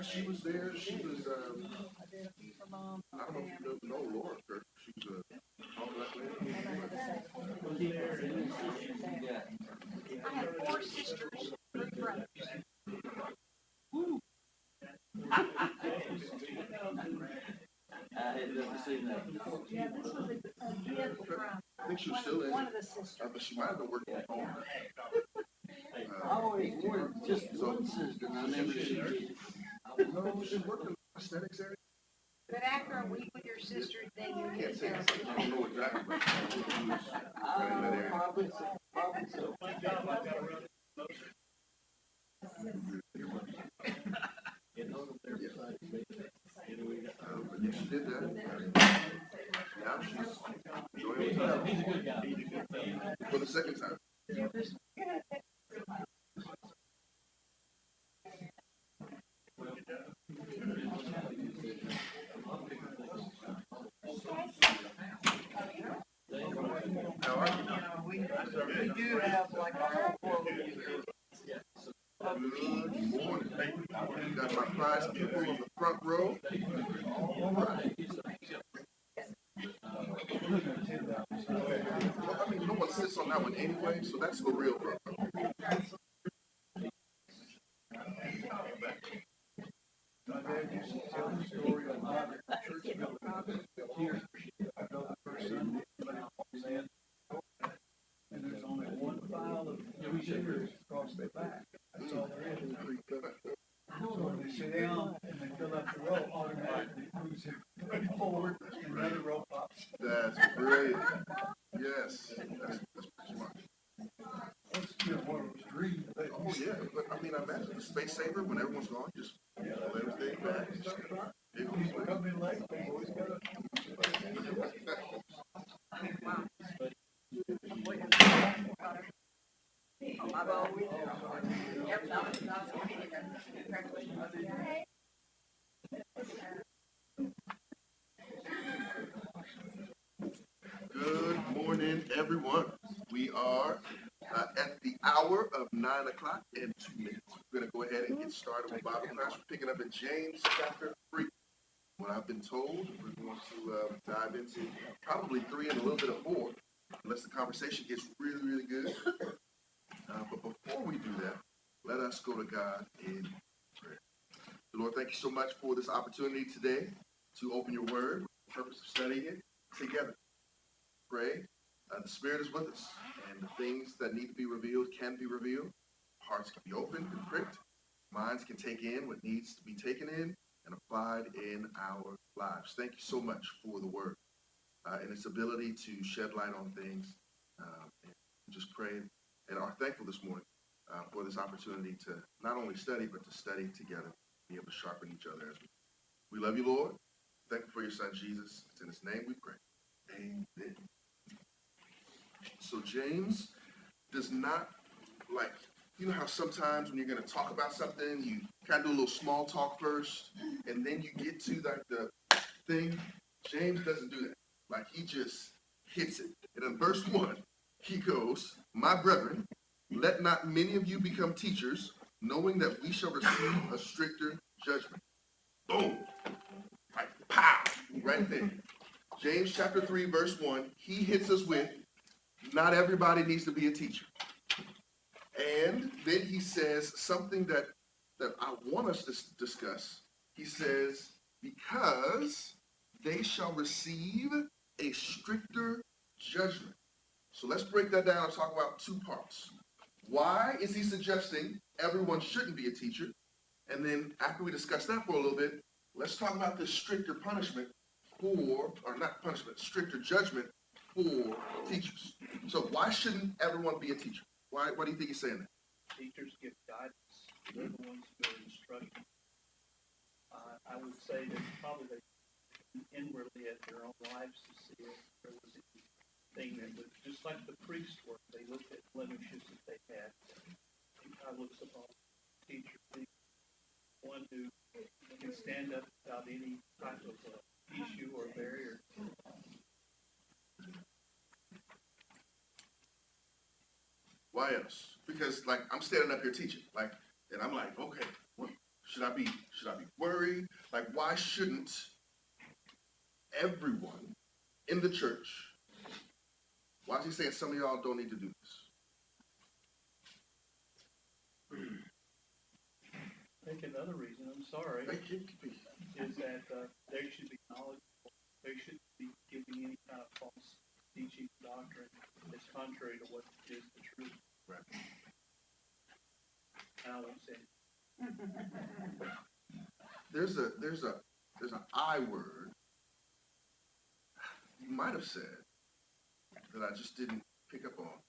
she was there. She was, I did a few for mom. I don't know if you know Laura Kirk. She was a tall black lady. I have 4 sisters, 3 brothers. I had never seen that. Yeah, this was a gift from I think she was still in. one of the sisters. But she might have been working at home. I always wanted just one sister, and I never did. No, she worked in the aesthetics area. But after a week with your sister, then you I get can't say, there. I don't know exactly, but she was in that area. Probably so, probably so. But yeah, she did that. Now she's enjoying herself. He's a good guy. For the second time. How are you? We do have like our own Good morning. You got my prize people on the front row. All right. Well, I mean, no one sits on that one anyway, so that's the real front row. My dad used to tell the story of my church building here. I built the first Sunday, and there's only one file of chairs across the back. That's all there is. So when they sit down and they fill up the row, automatically moves everybody forward, and another row pops. That's great. Yes, that's pretty much. It's just one of those dreams. Oh yeah, but I mean, I imagine the space saver when everyone's gone, just pull everything back. People come in late, they always gotta. I've always. Good morning, everyone. We are at the hour of 9 o'clock and 2 minutes. We're going to go ahead and get started with Bible class. We're picking up in James chapter 3. What I've been told, we're going to dive into probably 3 and a little bit of 4, unless the conversation gets really, really good. But before we do that, let us go to God in prayer. Lord, thank you so much for this opportunity today to open your word, with the purpose of studying it together. Pray, the Spirit is with us, and the things that need to be revealed can be revealed. Hearts can be opened and pricked. Minds can take in what needs to be taken in and applied in our lives. Thank you so much for the word and its ability to shed light on things. And just pray and are thankful this morning for this opportunity to not only study, but to study together, be able to sharpen each other as we love you, Lord. Thank you for your son, Jesus. It's in his name we pray. Amen. So James does not, like, you know how sometimes when you're going to talk about something, you kind of do a little small talk first, and then you get to like the thing. James doesn't do that. Like, he just hits it. And in verse 1, he goes, "My brethren, let not many of you become teachers, knowing that we shall receive a stricter judgment." Boom. Like, pow, right there. James chapter 3, verse 1, he hits us with, not everybody needs to be a teacher. And then he says something that I want us to discuss. He says, because they shall receive a stricter judgment. So let's break that down and talk about 2 parts. Why is he suggesting everyone shouldn't be a teacher? And then after we discuss that for a little bit, let's talk about the stricter punishment stricter judgment for teachers. So why shouldn't everyone be a teacher? Why do you think he's saying that? Teachers give guidance, they're the ones who are instructing. I would say that probably inwardly at their own lives to see if there was anything that was just like the priest work. They looked at blemishes that they had. And God looks upon the teacher, the one who can stand up without any type of issue or barrier. Why else? Because, like, I'm standing up here teaching, like, and I'm like, okay, Should I be worried? Like, why shouldn't everyone in the church, why is he saying some of y'all don't need to do this? I think another reason, I'm sorry, Like, it could be. is that they should be knowledgeable. They should be giving any kind of false teaching doctrine that's contrary to what is the truth. Right. I won't say. There's an I word you might have said that I just didn't pick up on.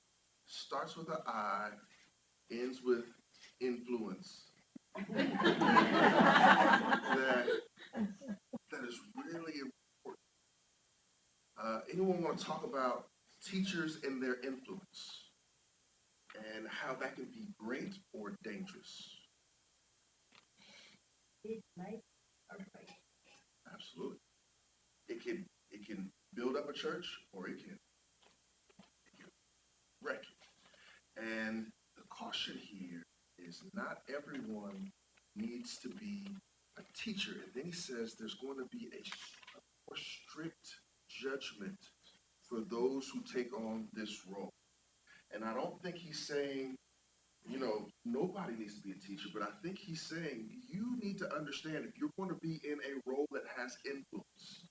Starts with an I, ends with influence. that is really important. Anyone want to talk about teachers and their influence and how that can be great or dangerous? Absolutely. It can build up a church or it can wreck it. And the caution here is not everyone needs to be a teacher. And then he says there's going to be a more strict judgment for those who take on this role. And I don't think he's saying, nobody needs to be a teacher, but I think he's saying you need to understand if you're going to be in a role that has influence,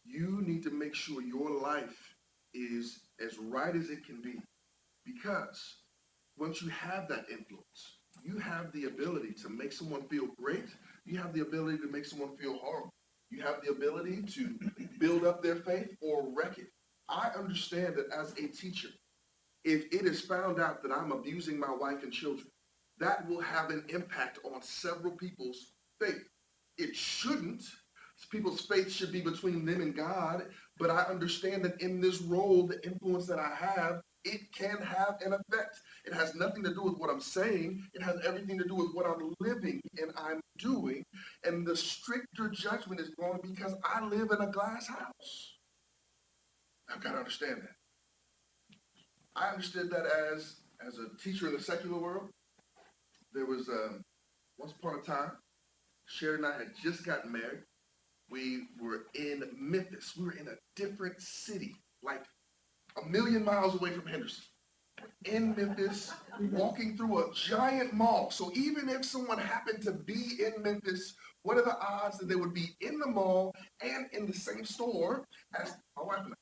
you need to make sure your life is as right as it can be. Because once you have that influence, you have the ability to make someone feel great. You have the ability to make someone feel horrible. You have the ability to build up their faith or wreck it. I understand that as a teacher, if it is found out that I'm abusing my wife and children, that will have an impact on several people's faith. It shouldn't. People's faith should be between them and God, but I understand that in this role, the influence that I have, it can have an effect. It has nothing to do with what I'm saying. It has everything to do with what I'm living and I'm doing. And the stricter judgment is going because I live in a glass house. I've got to understand that. I understood that as a teacher in the secular world. There was, once upon a time, Sherry and I had just gotten married. We were in Memphis. We were in a different city, like 1,000,000 miles away from Henderson. In Memphis, walking through a giant mall. So even if someone happened to be in Memphis, what are the odds that they would be in the mall and in the same store as my wife and I?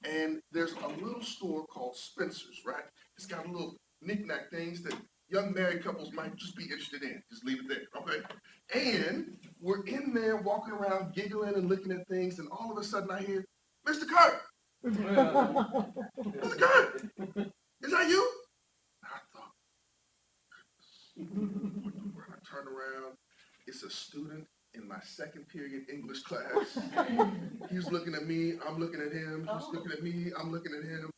And there's a little store called Spencer's, right? It's got little knick-knack things that young married couples might just be interested in. Just leave it there, okay? And we're in there walking around, giggling and looking at things, and all of a sudden I hear, Mr. Kurt! Mr. Kurt! Is that you? And I thought, when I turn around, it's a student in my second period English class. He's looking at me, I'm looking at him. He's looking at me, I'm looking at him.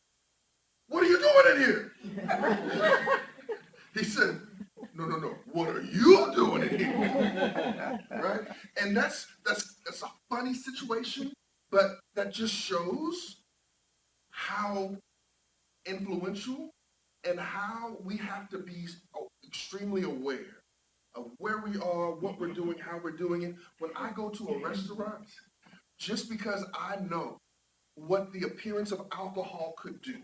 What are you doing in here? He said, no, what are you doing in here? Right? And that's a funny situation, but that just shows how influential and how we have to be extremely aware of where we are, what we're doing, how we're doing it. When I go to a restaurant, just because I know what the appearance of alcohol could do,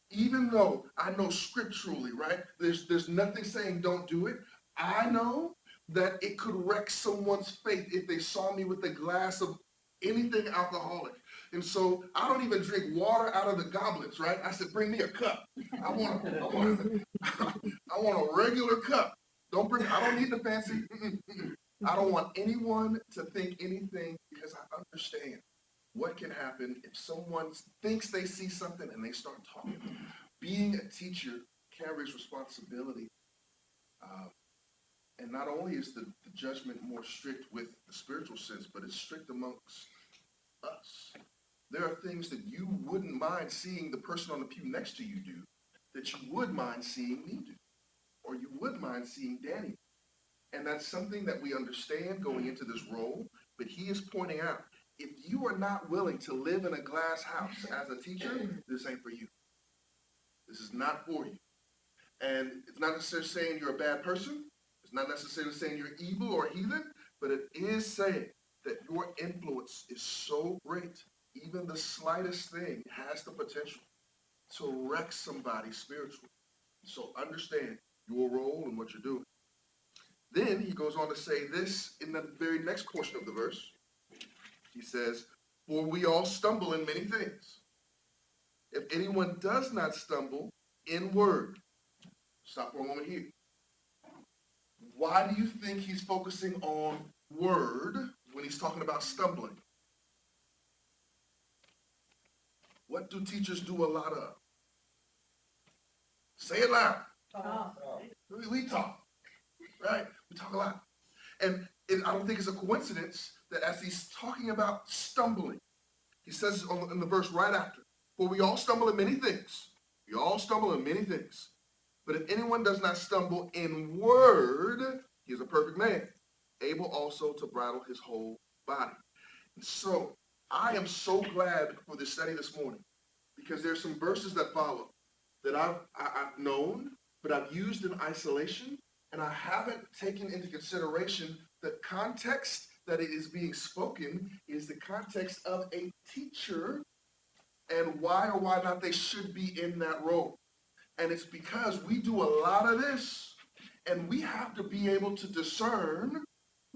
even though I know scripturally, right, there's nothing saying don't do it, I know that it could wreck someone's faith if they saw me with a glass of anything alcoholic. And so I don't even drink water out of the goblets, right? I said, bring me a cup. I want a regular cup. I don't need the fancy. I don't want anyone to think anything because I understand what can happen if someone thinks they see something and they start talking. Being a teacher carries responsibility. And not only is the judgment more strict with the spiritual sense, but it's strict amongst us. There are things that you wouldn't mind seeing the person on the pew next to you do that you would mind seeing me do, or you would mind seeing Danny. And that's something that we understand going into this role, but he is pointing out, if you are not willing to live in a glass house as a teacher, this ain't for you. This is not for you. And it's not necessarily saying you're a bad person. It's not necessarily saying you're evil or heathen, but it is saying that your influence is so great, even the slightest thing has the potential to wreck somebody spiritually. So understand your role and what you're doing. Then he goes on to say this in the very next portion of the verse. He says, for we all stumble in many things. If anyone does not stumble in word, stop for a moment here. Why do you think he's focusing on word when he's talking about stumbling? What do teachers do a lot of? Say it loud. We talk, right? We talk a lot. And I don't think it's a coincidence that as he's talking about stumbling, he says in the verse right after, for we all stumble in many things. We all stumble in many things. But if anyone does not stumble in word, he is a perfect man, able also to bridle his whole body. And so I am so glad for this study this morning, because there's some verses that follow that I've known, but I've used in isolation, and I haven't taken into consideration the context that it is being spoken is the context of a teacher and why or why not they should be in that role. And it's because we do a lot of this, and we have to be able to discern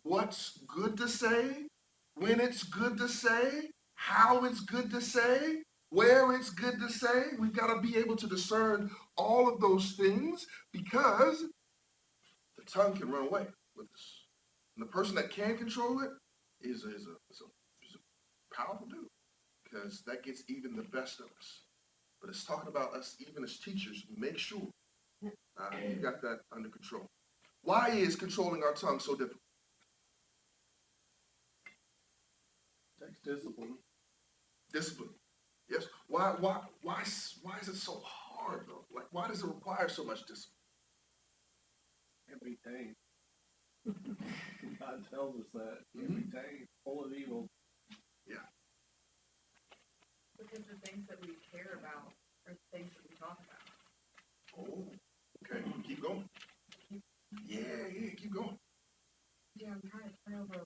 what's good to say, when it's good to say, how it's good to say, where it's good to say. We've got to be able to discern all of those things, because the tongue can run away with us. And the person that can control it is a powerful dude, because that gets even the best of us. But it's talking about us, even as teachers, make sure you got that under control. Why is controlling our tongue so difficult? Takes discipline. Discipline. Yes. Why is it so hard though? Like, why does it require so much discipline? Can't be tamed. God tells us that. Can't be tamed. Full of evil. Because the things that we care about are the things that we talk about. Oh, okay. Keep going. Yeah, keep going. Yeah, I'm trying to turn over.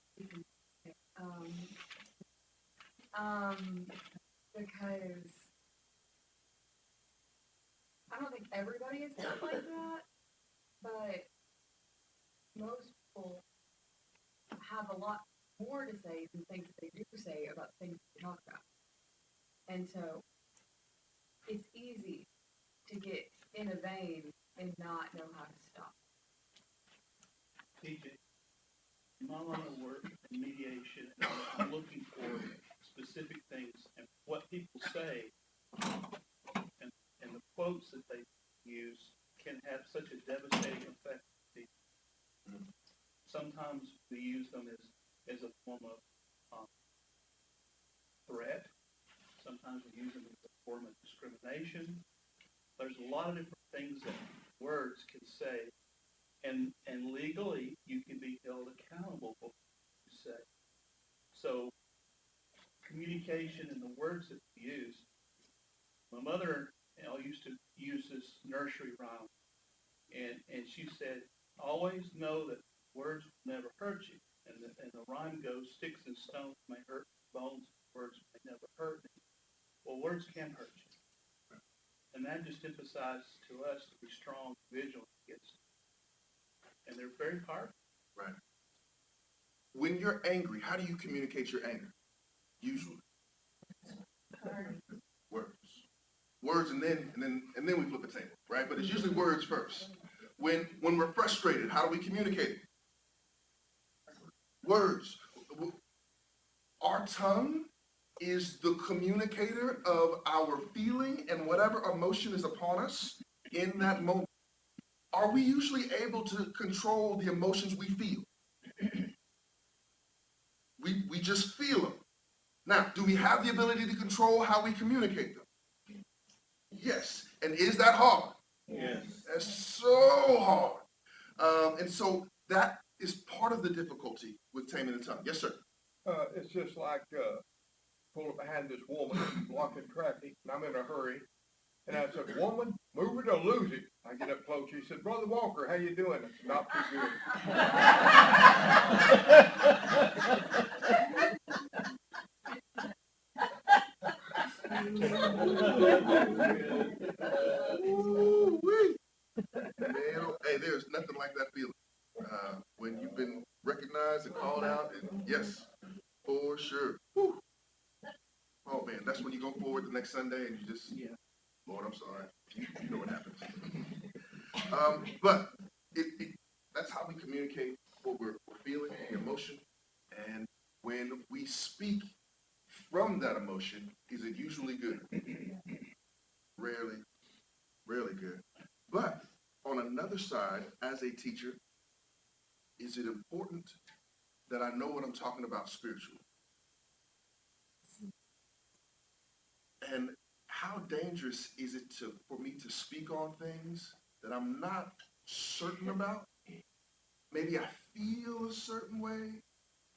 Because I don't think everybody is built like that, but most people have a lot more to say than things that they do say about things they talk about. And so it's easy to get in a vein and not know how to stop. TJ, my line of work in mediation, I'm looking for specific things, and what people say and the quotes that they use can have such a devastating effect on people. Sometimes we use them as a form of threat. Sometimes we use them as a form of discrimination. There's a lot of different things that words can say, and legally you can be held accountable for what you say. So communication and the words that we use. My mother, used to use this nursery rhyme, and she said, always know that words will never hurt you. And the rhyme goes, sticks and stones may hurt bones, words may never hurt me. Well, words can hurt you. And that just emphasizes to us to be strong, vigilant against it. And they're very powerful. Right. When you're angry, how do you communicate your anger? Usually. Words, and then we flip the table, right? But it's usually words first. When we're frustrated, how do we communicate? Words. Our tongue is the communicator of our feeling and whatever emotion is upon us in that moment. Are we usually able to control the emotions we feel? We just feel them. Now, do we have the ability to control how we communicate them? Yes. And is that hard? Yes. That's so hard. And so that is part of the difficulty with taming the tongue. Yes, sir. It's just like pulling behind this woman blocking traffic, and I'm in a hurry, And I said, woman, move it or lose it. I get up close. She said, Brother Walker, how you doing? I said, not too Ooh-wee. Man, hey, there's nothing like that feeling. When you've been recognized and called out, and yes, for sure. Whew. Oh man, that's when you go forward the next Sunday and you just, Lord, I'm sorry. You know what happens. But that's how we communicate what we're feeling, the emotion. And when we speak from that emotion, is it usually good? Rarely, rarely good. But on another side, as a teacher, is it important that I know what I'm talking about spiritually? And how dangerous is it for me to speak on things that I'm not certain about? Maybe I feel a certain way.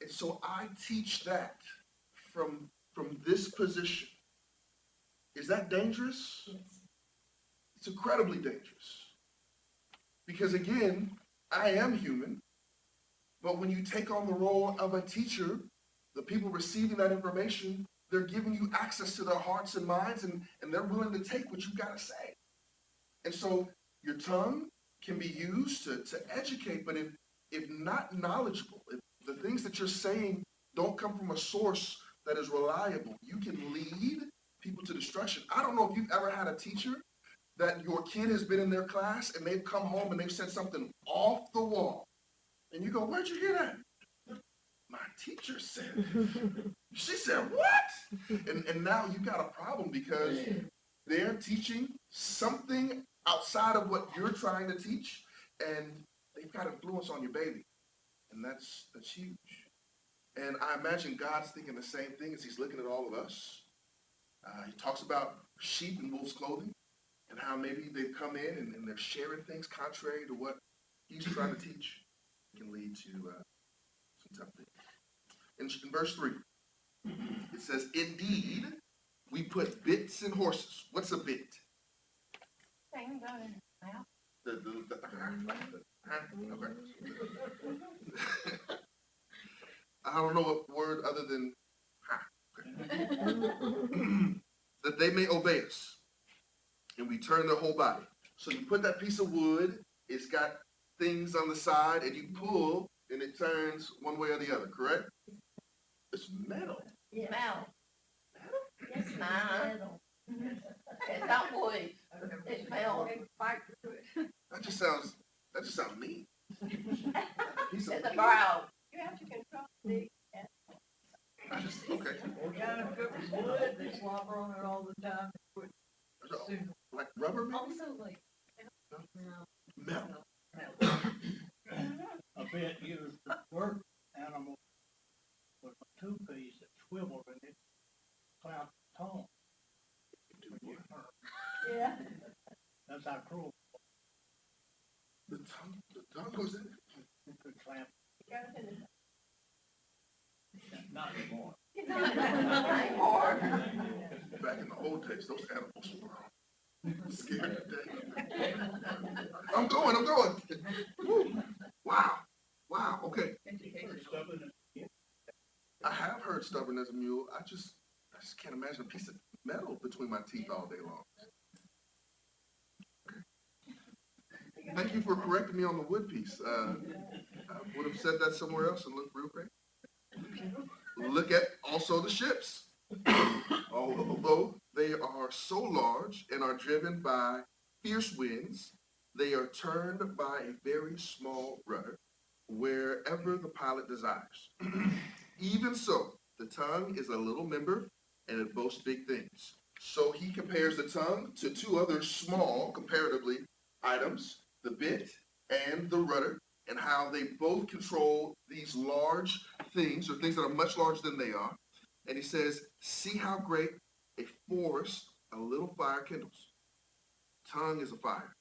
And so I teach that from this position. Is that dangerous? Yes. It's incredibly dangerous. Because again, I am human. But when you take on the role of a teacher, the people receiving that information, they're giving you access to their hearts and minds, and they're willing to take what you got to say. And so your tongue can be used to educate, but if not knowledgeable, if the things that you're saying don't come from a source that is reliable, you can lead people to destruction. I don't know if you've ever had a teacher that your kid has been in their class and they've come home and they've said something off the wall. And you go, where'd you hear that? My teacher said it. She said, what? And now you got a problem because they're teaching something outside of what you're trying to teach, and they've got influence on your baby. And that's huge. And I imagine God's thinking the same thing as he's looking at all of us. He talks about sheep in wolf's clothing and how maybe they've come in and they're sharing things contrary to what he's trying to teach. It can lead to some tough things. In verse 3, it says, indeed, we put bits in horses. What's a bit? Thing going in the mouth. Okay. I don't know what word other than that they may obey us, and we turn their whole body. So you put that piece of wood, it's got things on the side, and you pull, and it turns one way or the other, correct? It's metal. Yeah. Metal. It's metal. It's not wood. It's metal. That just sounds neat. Piece of It's a brow. You have to control the. okay. Yeah, if it was wood, they slobber on it all the time. Like rubber, maybe? Also, like, Metal. A bit used to work animals with a two-piece that swiveled in it, cloud tongue. Yeah. That's how cruel The tongue goes in. you could clamp. Not anymore. Not anymore. Back in the old days, those animals were scared to death. I'm going. Woo. Wow, okay. I have heard stubborn as a mule. I just can't imagine a piece of metal between my teeth all day long. Okay. Thank you for correcting me on the wood piece. I would have said that somewhere else and looked real great. Look at also the ships. Although they are so large and are driven by fierce winds, they are turned by a very small rudder wherever the pilot desires. Even so, the tongue is a little member and it boasts big things. So he compares the tongue to two other small, comparatively, items, the bit and the rudder, and how they both control these large things, or things that are much larger than they are. And he says, see how great a forest a little fire kindles. Tongue is a fire,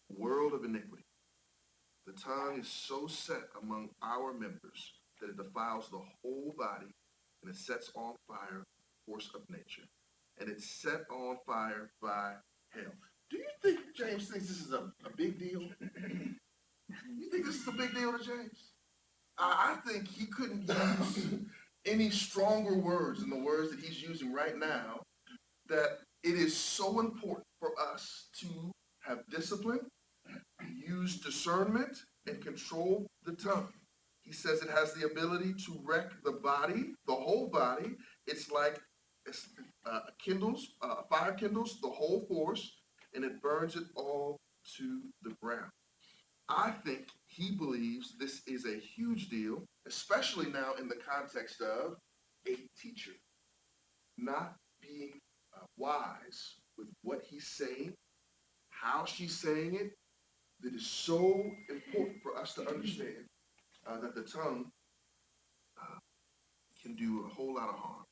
world of iniquity. The tongue is so set among our members that it defiles the whole body and it sets on fire the force of nature. and it's set on fire by hell. Do you think James thinks this is a big deal? You think this is a big deal to James? I think he couldn't use any stronger words than the words that he's using right now, that it is so important for us to have discipline, use discernment, and control the tongue. He says it has the ability to wreck the body, the whole body. It's like fire kindles the whole force, and it burns it all to the ground. I think he believes this is a huge deal, especially now in the context of a teacher not being wise with what he's saying, how she's saying it. That is so important for us to understand that the tongue can do a whole lot of harm.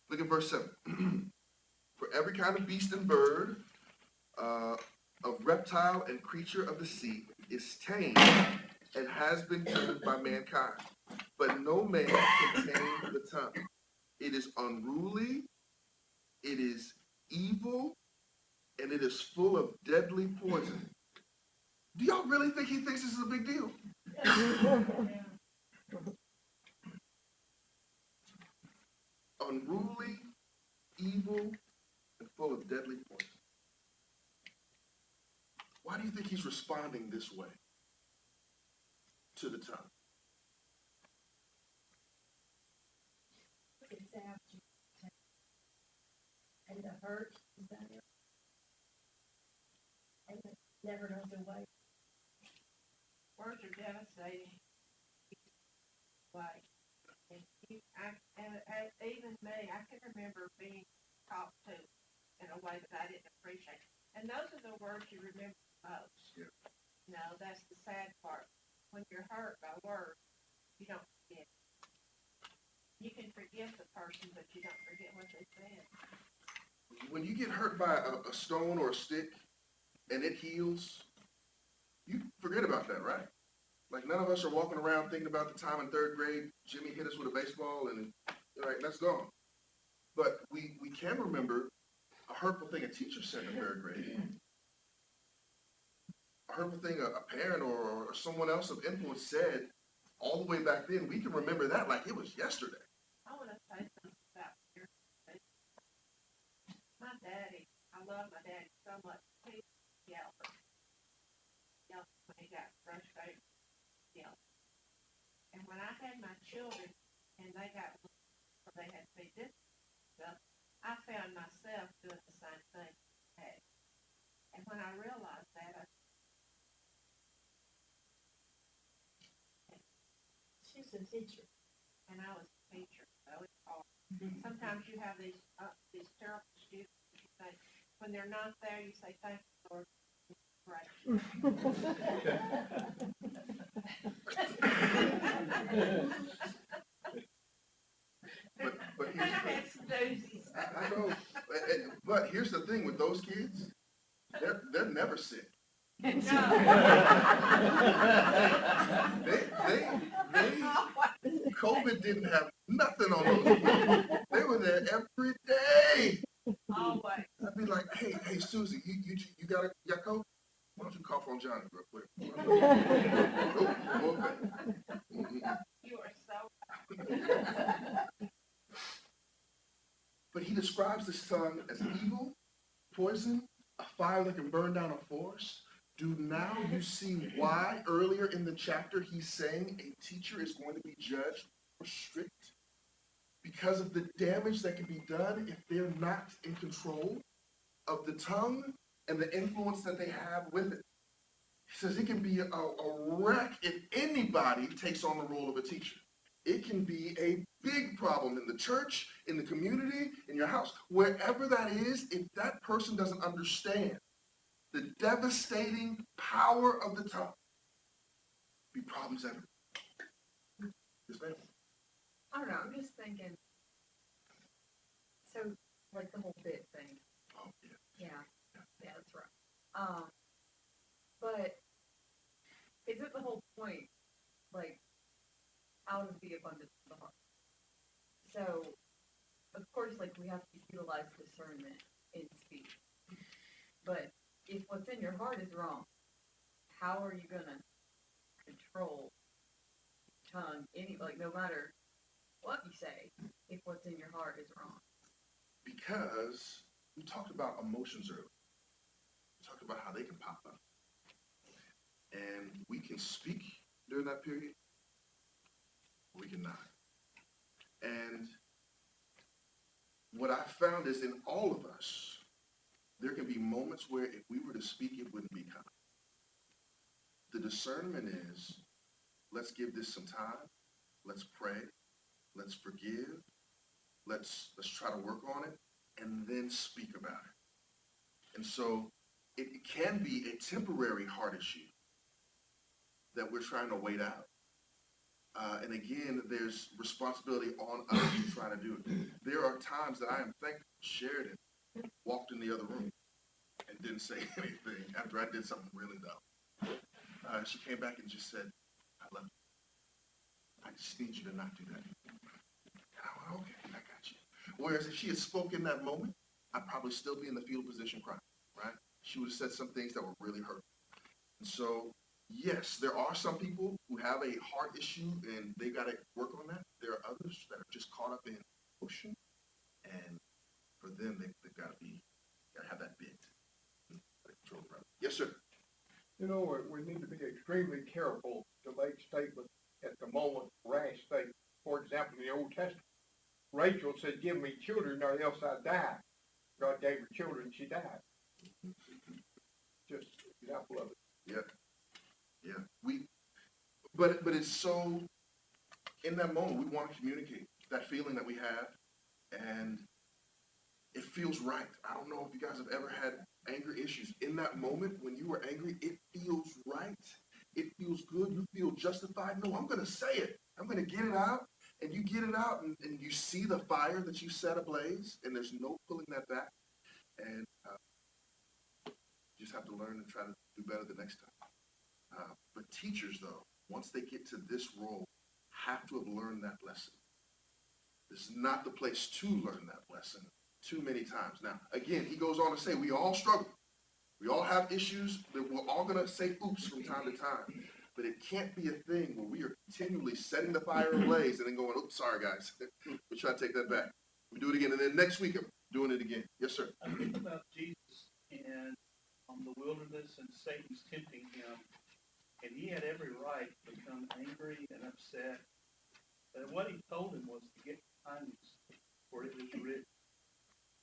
Look at verse 7. For every kind of beast and bird, of reptile and creature of the sea is tamed and has been tamed by mankind. But no man can tame the tongue. It is unruly, it is evil, and it is full of deadly poison. Do y'all really think he thinks this is a big deal? Unruly, evil, and full of deadly poison. Why do you think he's responding this way to the tongue? It's out. And the hurt is there. And it never goes away. Words are devastating. Like, and even me, I can remember being talked to in a way that I didn't appreciate. And those are the words you remember most. Yeah. You know, that's the sad part. When you're hurt by words, you don't forget. You can forgive the person, but you don't forget what they said. When you get hurt by a stone or a stick and it heals, you forget about that, right? Like none of us are walking around thinking about the time in third grade Jimmy hit us with a baseball and right, that's gone. But we can remember a hurtful thing a teacher said in third grade. A hurtful thing a parent or someone else of influence said all the way back then. We can remember that like it was yesterday. I want to say something about your my daddy. I love my daddy so much. He yelled when he got frustrated. Yelled. And when I had my children and they got or they had to be disciplined, I found myself doing the same thing. And when I realized that, She's a teacher. and I was a teacher, so it's hard. Sometimes you have these terrible students. You say, when they're not there, you say, "Thank you, Lord." Right. But I had some doozies. I know. But here's the thing with those kids, they're never sick. No. COVID didn't have nothing on those kids. They were there every day. Always. I'd be like, hey, Susie, you got COVID? Why don't you cough on Johnny real quick? Nope, okay. You are so. But he describes this tongue as evil, poison, a fire that can burn down a forest. Do now you see why earlier in the chapter he's saying a teacher is going to be judged more strict? Because of the damage that can be done if they're not in control of the tongue and the influence that they have with it. He says it can be a wreck if anybody takes on the role of a teacher. It can be a big problem in the church, in the community, in your house, wherever that is. If that person doesn't understand the devastating power of the tongue, be problems everywhere. Yes, ma'am. I don't know, I'm just thinking, so, like the whole bit thing. Oh, yeah. Yeah, that's right. But isn't the whole point, like, out of the abundance of the heart? So, of course, like, we have to utilize discernment in speech. But if what's in your heart is wrong, how are you gonna control your tongue, no matter what you say, if what's in your heart is wrong? Because we talked about emotions earlier. We talked about how they can pop up. And we can speak during that period, or we cannot. And what I found is in all of us, there can be moments where if we were to speak, it wouldn't be kind. The discernment is, let's give this some time. Let's pray. Let's forgive. Let's try to work on it and then speak about it. And so it can be a temporary heart issue that we're trying to wait out. And again, there's responsibility on us to try to do it. There are times that I am thankful Sheridan walked in the other room and didn't say anything after I did something really dumb. She came back and just said, I love you. I just need you to not do that. And I went, okay, I got you. Whereas if she had spoken that moment, I'd probably still be in the fetal position crying, right? She would have said some things that were really hurtful. And so, yes, there are some people who have a heart issue and they got to work on that. There are others that are just caught up in emotion, and for them, they've got to have that bit. Yes, sir. You know, we need to be extremely careful to make statements at the moment, rash statements. For example, in the Old Testament, Rachel said, give me children or else I die. God gave her children, she died. Just an example of it. Yeah. But it's so, in that moment, we want to communicate that feeling that we have, and it feels right. I don't know if you guys have ever had anger issues. In that moment, when you were angry, it feels right. It feels good. You feel justified. No, I'm going to say it. I'm going to get it out. And you get it out, and you see the fire that you set ablaze, and there's no pulling that back. And you just have to learn and try to do better the next time. But teachers, though, once they get to this role, have to have learned that lesson. This is not the place to learn that lesson too many times. Now, again, he goes on to say, we all struggle. We all have issues that we're all going to say oops from time to time. But it can't be a thing where we are continually setting the fire ablaze and then going, oops, sorry, guys. We'll try to take that back. We do it again. And then next week, I'm doing it again. Yes, sir. I think about Jesus and the wilderness and Satan's tempting him. And he had every right to become angry and upset. But what he told him was to get kindness, for it was written.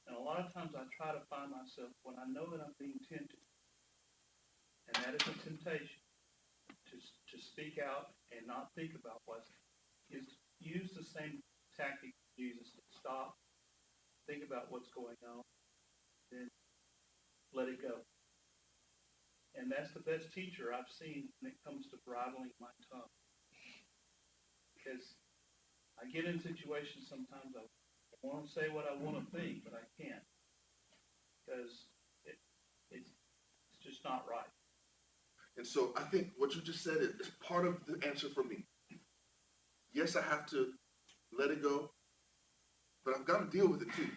And a lot of times I try to find myself when I know that I'm being tempted, and that is a temptation, to speak out and not think about what's, is use the same tactic as Jesus to stop, think about what's going on, then let it go. And that's the best teacher I've seen when it comes to bridling my tongue. Because I get in situations sometimes I want to say what I want to think, but I can't. Because it's just not right. And so I think what you just said is part of the answer for me. Yes, I have to let it go, but I've got to deal with it too.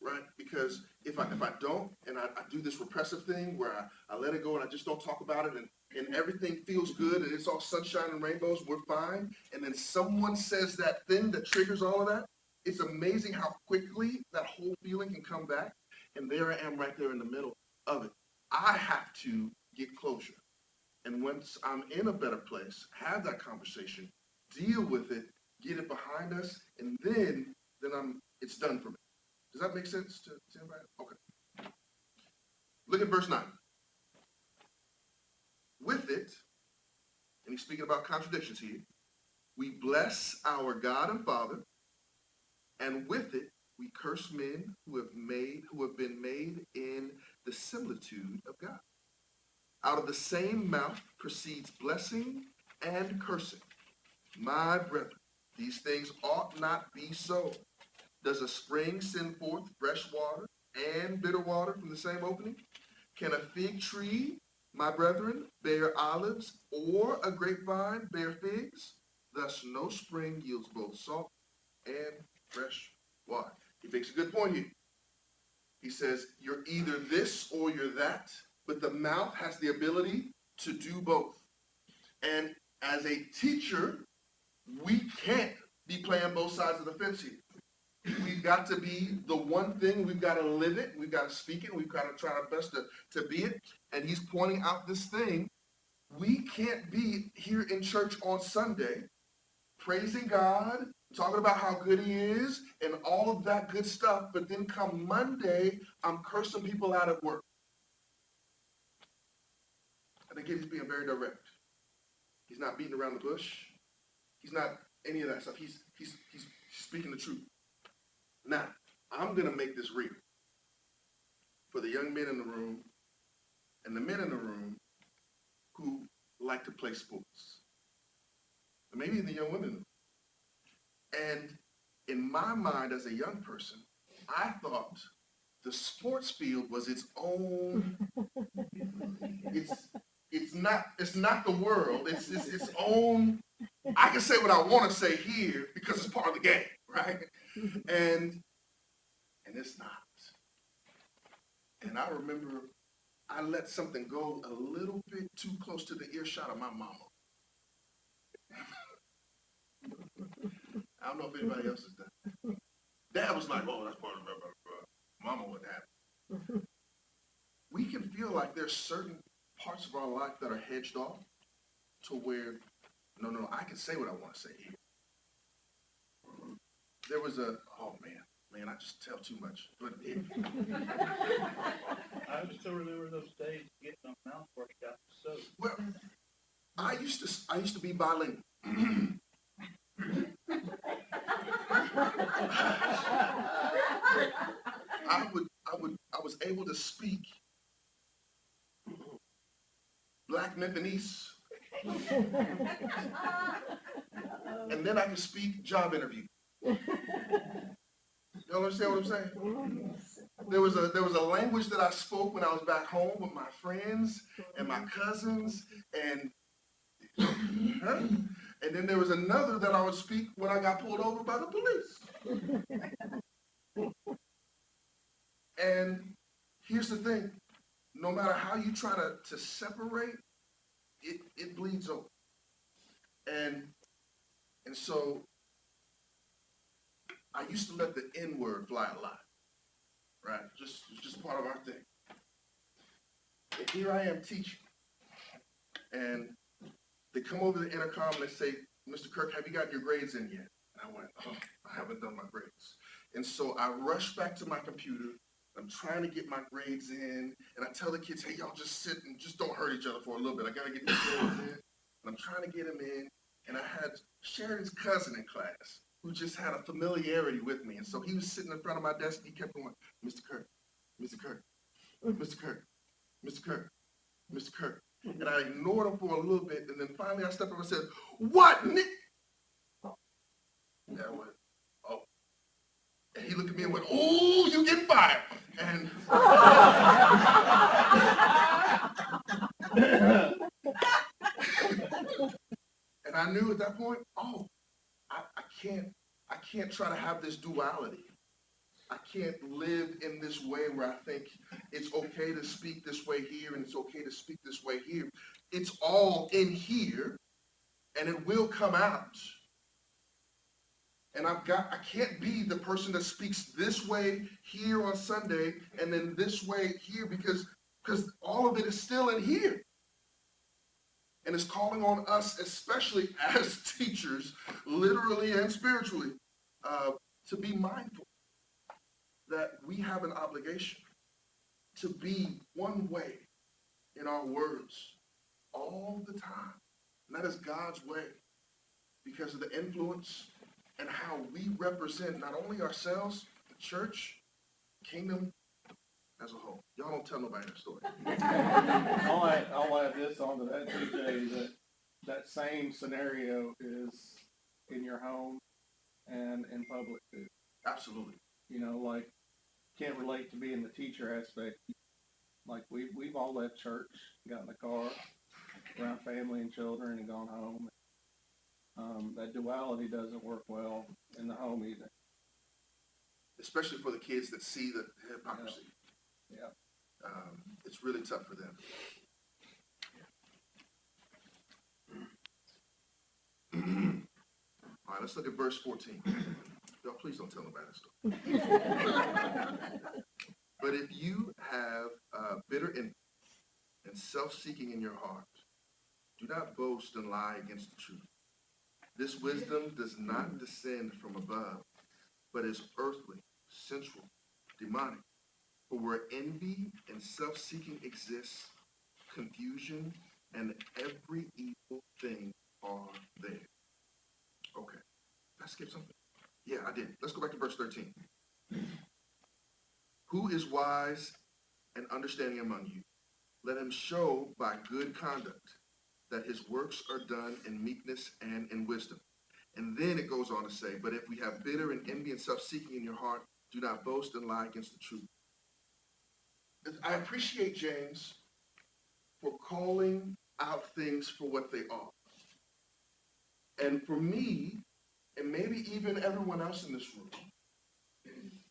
Right? Because if I don't, and I do this repressive thing where I let it go and I just don't talk about it, and everything feels good and it's all sunshine and rainbows, we're fine, and then someone says that thing that triggers all of that, it's amazing how quickly that whole feeling can come back. And there I am right there in the middle of it. I have to get closure. And once I'm in a better place, have that conversation, deal with it, get it behind us, and then it's done for me. Does that make sense to anybody? Okay. Look at verse 9. With it, and he's speaking about contradictions here, we bless our God and Father, and with it, we curse men who have been made in the similitude of God. Out of the same mouth proceeds blessing and cursing. My brethren, these things ought not be so. Does a spring send forth fresh water and bitter water from the same opening? Can a fig tree, my brethren, bear olives, or a grapevine bear figs? Thus no spring yields both salt and fresh water. He makes a good point here. He says, you're either this or you're that, but the mouth has the ability to do both. And as a teacher, we can't be playing both sides of the fence here. We've got to be the one thing, we've got to live it, we've got to speak it, we've got to try our best to be it. And he's pointing out this thing. We can't be here in church on Sunday praising God, talking about how good he is and all of that good stuff, but then come Monday, I'm cursing people out at work. And again, he's being very direct. He's not beating around the bush. He's not any of that stuff. He's speaking the truth. Now, I'm going to make this real for the young men in the room and the men in the room who like to play sports. And maybe the young women. And in my mind as a young person, I thought the sports field was its own, it's not the world. It's its own. I can say what I want to say here because it's part of the game, right? And it's not. And I remember I let something go a little bit too close to the earshot of my mama. I don't know if anybody else has done that. Dad was like, oh, that's part of Mama wouldn't have. We can feel like there's certain parts of our life that are hedged off to where, no, I can say what I want to say here. There was oh man, I just tell too much. But I still remember those days getting my mouth worked out with soap. well, I used to be bilingual. I was able to speak Black Memphis, and then I could speak job interview. Y'all understand what I'm saying? There was a language that I spoke when I was back home with my friends and my cousins, and then there was another that I would speak when I got pulled over by the police. And here's the thing, no matter how you try to separate, it bleeds over. And so I used to let the N word fly a lot, right? It's just part of our thing. And here I am teaching. And they come over the intercom and they say, Mr. Kirk, have you gotten your grades in yet? And I went, oh, I haven't done my grades. And so I rush back to my computer. I'm trying to get my grades in. And I tell the kids, hey, y'all just sit and just don't hurt each other for a little bit. I got to get these grades in. And I'm trying to get them in. And I had Sharon's cousin in class who just had a familiarity with me. And so he was sitting in front of my desk. And he kept going, Mr. Kirk, Mr. Kirk, Mr. Kirk, Mr. Kirk, Mr. Kirk. And I ignored him for a little bit, and then finally I stepped up and said, what, Nick? And I went, oh. And he looked at me and went, oh, you get fired. And and I knew at that point, oh, I can't try to have this duality. I can't live in this way where I think it's okay to speak this way here and it's okay to speak this way here. It's all in here and it will come out. And I can't be the person that speaks this way here on Sunday and then this way here because all of it is still in here. And it's calling on us, especially as teachers, literally and spiritually, to be mindful that we have an obligation to be one way in our words all the time. And that is God's way because of the influence and how we represent not only ourselves, the church, kingdom as a whole. Y'all don't tell nobody that story. I'll add this onto that, TJ, that same scenario is in your home and in public too. Absolutely. You know, like, can't relate to being the teacher aspect. Like we've all left church, got in the car, around family and children and gone home. That duality doesn't work well in the home either. especially for the kids that see the hypocrisy. Yeah. It's really tough for them. All right, let's look at verse 14. Y'all, please don't tell nobody this story. But if you have bitter envy and self-seeking in your heart, do not boast and lie against the truth. This wisdom does not descend from above, but is earthly, sensual, demonic. For where envy and self-seeking exists, confusion and every evil thing are there. Okay. Did I skip something? Yeah, I did. Let's go back to verse 13. Who is wise and understanding among you? Let him show by good conduct that his works are done in meekness and in wisdom. And then it goes on to say, but if we have bitter and envy and self-seeking in your heart, do not boast and lie against the truth. I appreciate James for calling out things for what they are. And for me, and maybe even everyone else in this room,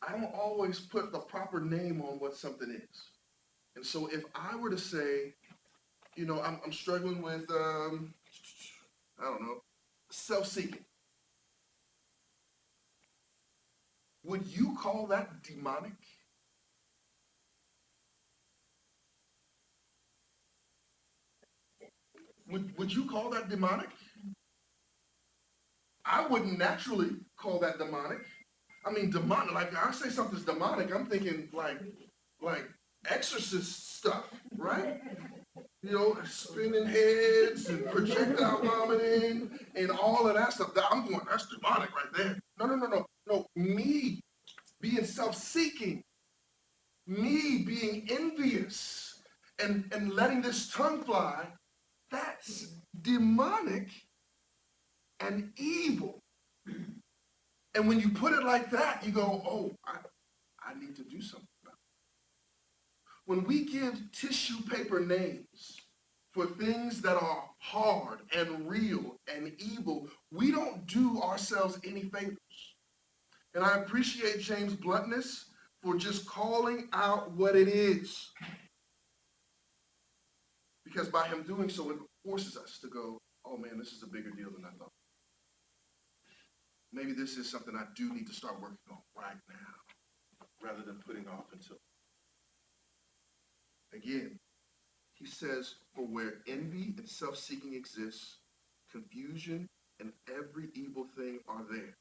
I don't always put the proper name on what something is. And so if I were to say, you know, I'm struggling with, I don't know, self-seeking. Would you call that demonic? Would you call that demonic? I wouldn't naturally call that demonic. I mean, demonic, like I say something's demonic, I'm thinking like exorcist stuff, right? You know, spinning heads and projectile vomiting and all of that stuff. I'm going, that's demonic right there. No. Me being self-seeking, me being envious and letting this tongue fly, that's demonic and evil. And when you put it like that, you go, oh, I need to do something about it. When we give tissue paper names for things that are hard and real and evil, we don't do ourselves any favors. And I appreciate James' bluntness for just calling out what it is. Because by him doing so, it forces us to go, oh man, this is a bigger deal than I thought. Maybe this is something I do need to start working on right now, rather than putting off until. Again, he says, for where envy and self-seeking exists, confusion and every evil thing are there.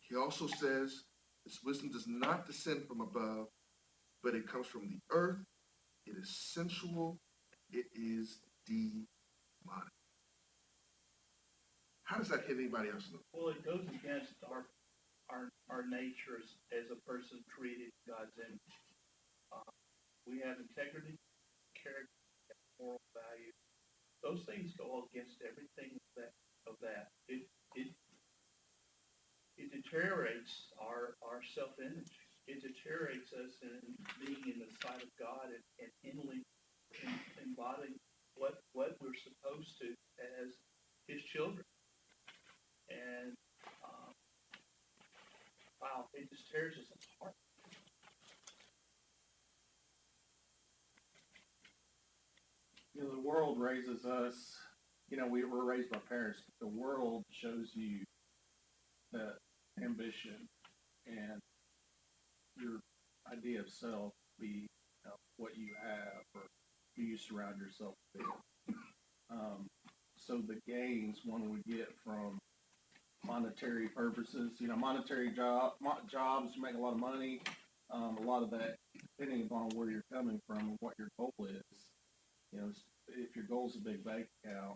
He also says, this wisdom does not descend from above, but it comes from the earth. It is sensual. It is demonic. How does that hit anybody else? Well, it goes against our nature as a person created in God's image. We have integrity, character, moral value. Those things go against everything of that. It deteriorates our self-image. It deteriorates us in being in the sight of God and embodying what we're supposed to as his children. And wow, it just tears us apart. You know, the world raises us, you know, we were raised by parents. The world shows you that ambition and your idea of self be what you have or who you surround yourself with. So the gains one would get from monetary purposes, you know, monetary jobs, you make a lot of money, a lot of that, depending upon where you're coming from and what your goal is. You know, if your goal is a big bank account,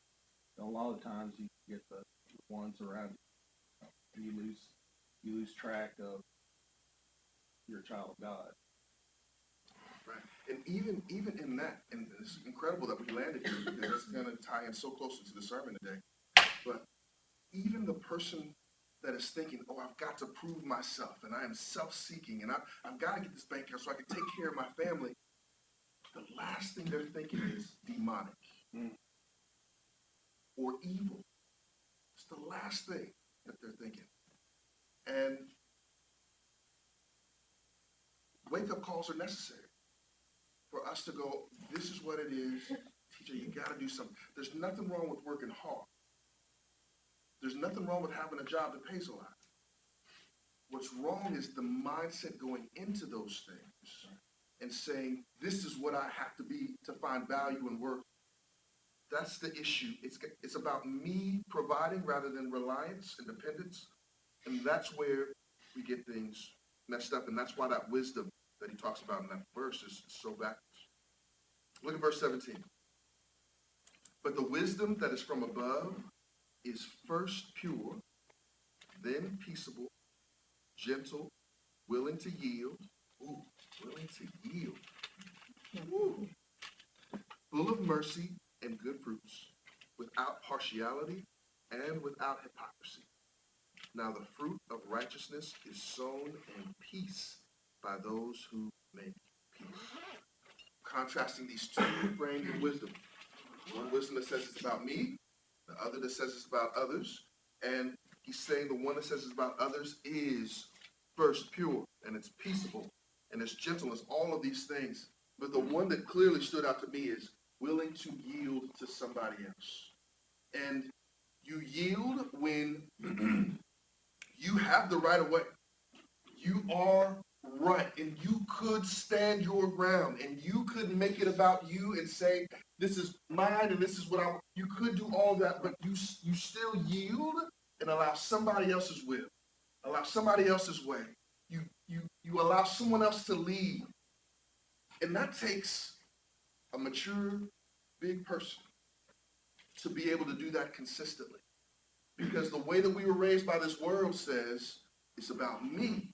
a lot of times you get the ones around you, you lose track of your child of God. Right. And even in that, and it's incredible that we landed here because it's going to tie in so closely to the sermon today. But even the person that is thinking, oh, I've got to prove myself and I am self-seeking and I've got to get this bank account so I can take care of my family. The last thing they're thinking is demonic or evil. It's the last thing that they're thinking. And wake-up calls are necessary for us to go, this is what it is. Teacher, you got to do something. There's nothing wrong with working hard. There's nothing wrong with having a job that pays a lot. What's wrong is the mindset going into those things and saying, this is what I have to be to find value and worth. That's the issue. It's about me providing rather than reliance and dependence. And that's where we get things messed up. And that's why that wisdom that he talks about in that verse is so backwards. Look at verse 17. But the wisdom that is from above is first pure, then peaceable, gentle, willing to yield. Ooh, willing to yield. Ooh. Full of mercy and good fruits, without partiality and without hypocrisy. Now the fruit of righteousness is sown in peace by those who make peace. Contrasting these two frames of wisdom. One wisdom that says it's about me, the other that says it's about others. And he's saying the one that says it's about others is first pure, and it's peaceable, and it's gentleness, all of these things. But the one that clearly stood out to me is willing to yield to somebody else. And you yield when you have the right of way. You are right, and you could stand your ground, and you could make it about you and say, this is mine, and this is what I want. You could do all that, but you still yield and allow somebody else's will, allow somebody else's way. You allow someone else to lead. And that takes a mature, big person to be able to do that consistently. Because the way that we were raised by this world says, it's about me.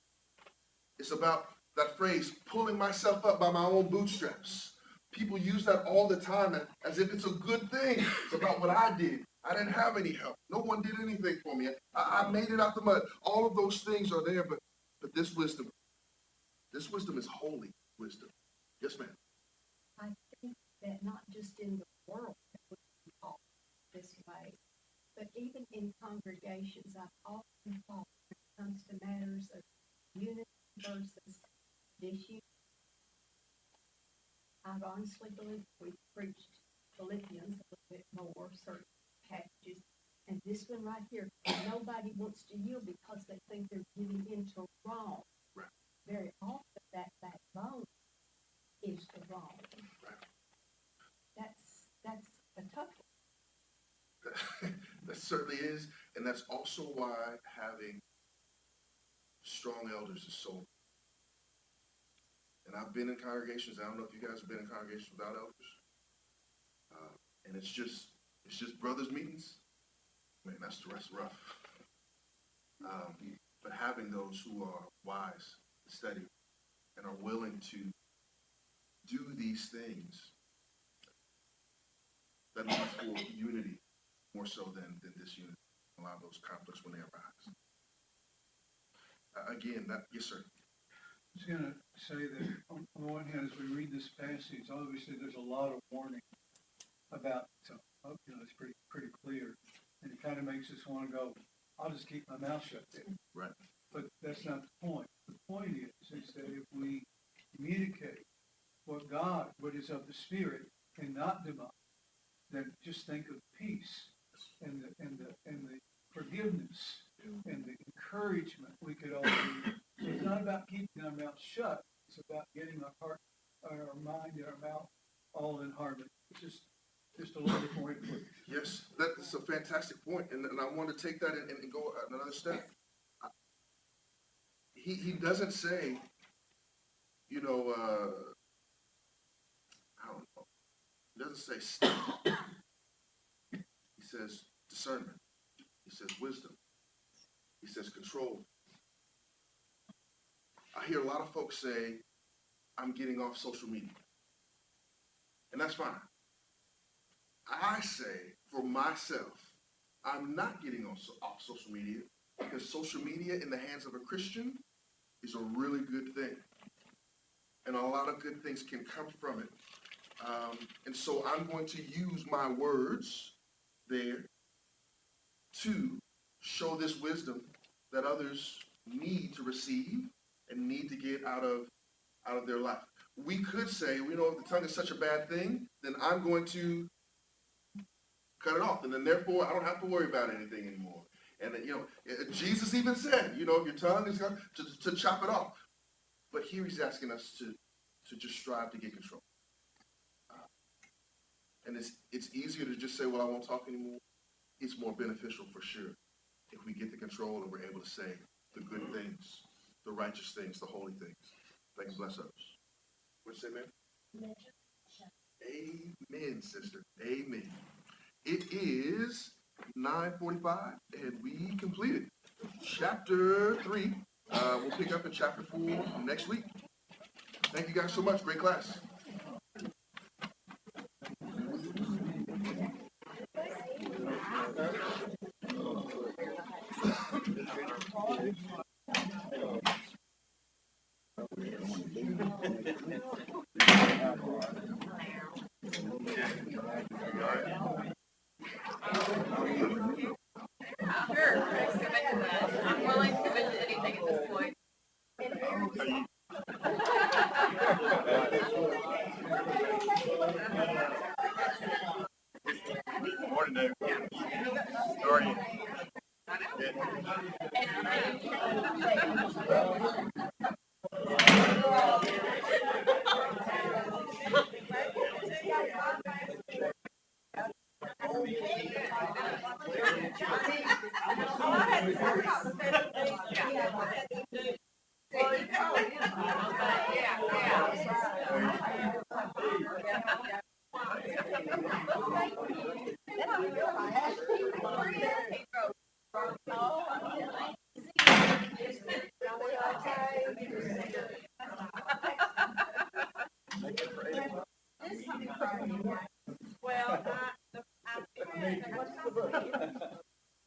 It's about that phrase, pulling myself up by my own bootstraps. People use that all the time as if it's a good thing. It's about what I did. I didn't have any help. No one did anything for me. I made it out the mud. All of those things are there, but this wisdom is holy wisdom. Yes, ma'am. I think that not just in the world that we can talk this way, but even in congregations, I've often thought when it comes to matters of unity versus disunity. I've honestly believed we've preached Philippians a little bit more, certain passages, and this one right here, nobody wants to yield because they think they're giving into wrong. Right. Very often that backbone is the wrong. Right. That's a tough one. That certainly is, and that's also why having strong elders is so important. And I've been in congregations. I don't know if you guys have been in congregations without elders, and it's just brothers meetings. Man, that's rough. But having those who are wise, steady, and are willing to do these things that lead for unity more so than disunity. A lot of those conflicts when they arise. Again, yes, sir. I was going to say that on the one hand, as we read this passage, obviously there's a lot of warning about, it's pretty clear, and it kind of makes us want to go, I'll just keep my mouth shut there. Right. But that's not the point. The point is that if we communicate what is of the Spirit and not demonic, then just think of peace and the forgiveness and the encouragement we could all do. So it's not about keeping our mouth shut. It's about getting our heart, our mind, and our mouth all in harmony. It's just a little different way to put it. Yes, that is a fantastic point, and I want to take that and go another step. He doesn't say, I don't know. He doesn't say stuff. He says discernment. He says wisdom. He says control. I hear a lot of folks say, I'm getting off social media. And that's fine. I say, for myself, I'm not getting off social media because social media in the hands of a Christian is a really good thing. And a lot of good things can come from it. And so I'm going to use my words there to show this wisdom that others need to receive and need to get out of out of their life. We could say, you know, if the tongue is such a bad thing, then I'm going to cut it off. And then therefore, I don't have to worry about anything anymore. And, you know, Jesus even said, you know, if your tongue is going to chop it off. But here he's asking us to just strive to get control. And it's easier to just say, well, I won't talk anymore. It's more beneficial for sure if we get the control and we're able to say the good things, the righteous things, the holy things. That can bless others. What you say, man? Amen, sister. Amen. It is 9:45, and we completed chapter 3. We'll pick up in chapter 4 next week. Thank you guys so much. Great class. Sure, I'm committed to that. I'm willing to commit to anything at this point. Morning, Dave. How are you?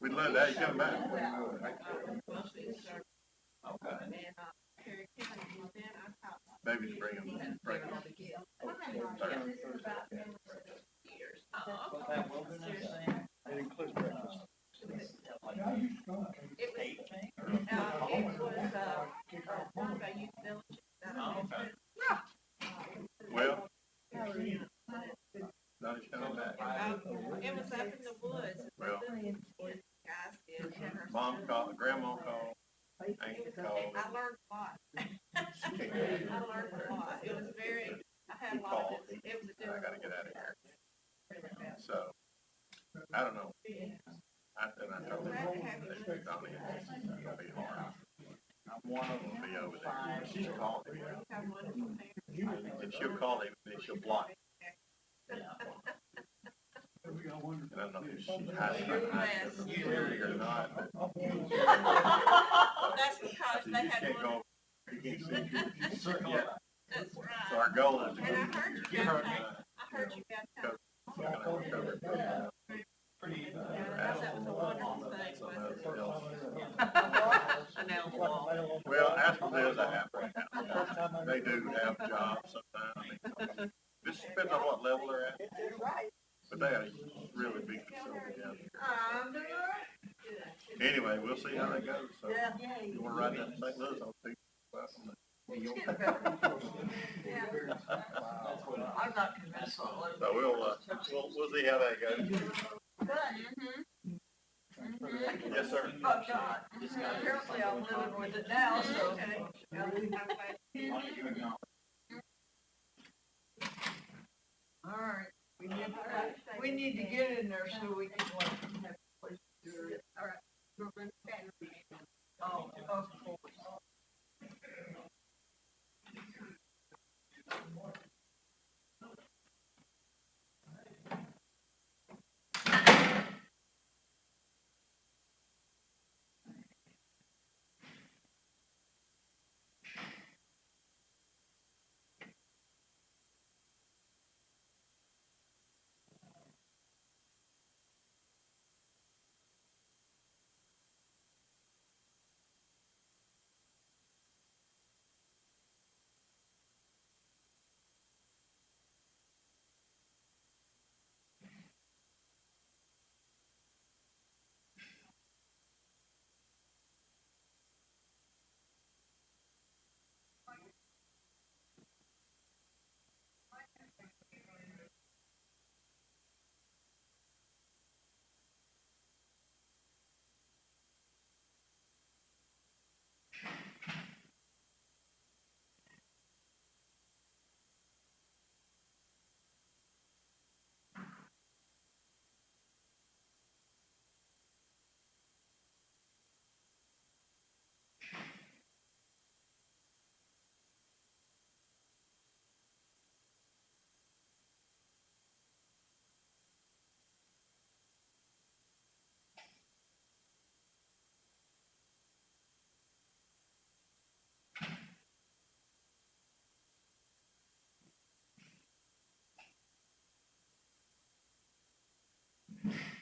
We'd love to have you come back. Baby's bringing them. It includes breakfast. Well, not as coming back. It was up in the woods. Well, Guys did. Mom called, grandma called, aunt called. I learned a lot. She can't I get it. learned a lot. It was very, I had a lot of, it was a I gotta get out of here. So, I don't know. I told her, Donnie, it's gonna be hard. One of them will be over there. She's called me. And she'll call him, and then she'll block him. And I don't know if she's hiding it or not, but That's because you they just had can't one. go, you can't see. Yeah. That's right. So our goal is to And I go. heard you Get got her, that. I heard you got that. we're gonna recover. That was a wonderful thing, wasn't it? Well, Asheville is a halfway house. They do have jobs sometimes. I mean, this depends on what level they're at. But they had a really big facility down here. Anyway, we'll see how that goes. So you wanna ride that to St. Louis, I'll take you. I'm not convinced on it. So we'll see how that goes. Yes, sir. Oh, God. Apparently I'm living with it now, so. All right. We need to get in there so we can like have a place to do it. All right. Oh, of course. it.